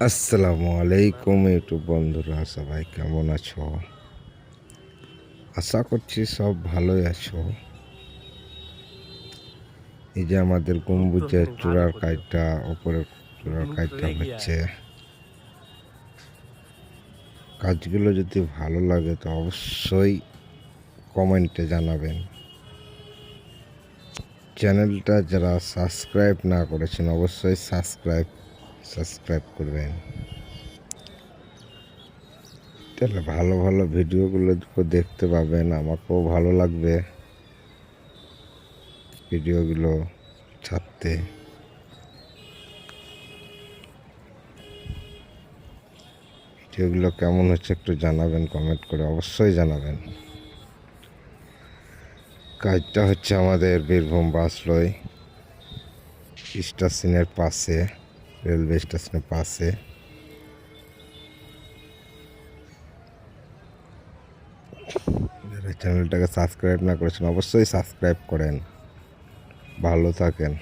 আসসালামু আলাইকুম ইউটিউব বন্ধুরা, সবাই কেমন আছো? আশা করছি সব ভালোই আছো। এই যে আমাদের গম্বুজের চূড়ার কাজটা, উপরের চূড়ার কাজটা হচ্ছে। কাজগুলো যদি ভালো লাগে তো অবশ্যই কমেন্টে জানাবেন। চ্যানেলটা যারা সাবস্ক্রাইব না করেছেন অবশ্যই সাবস্ক্রাইব করবেন। তাহলে ভালো ভালো ভিডিওগুলো দেখতে পাবেন, আমাকেও ভালো লাগবে ভিডিওগুলো ছাড়তে। ভিডিওগুলো কেমন হচ্ছে একটু জানাবেন, কমেন্ট করে অবশ্যই জানাবেন। কাজটা হচ্ছে আমাদের বীরভূম বাসলই স্টেশনের পাশে, রেলওয়ে স্টেশনের পাশে। যারা চ্যানেলটাকে সাবস্ক্রাইব না করেছেন অবশ্যই সাবস্ক্রাইব করেন। ভালো থাকেন।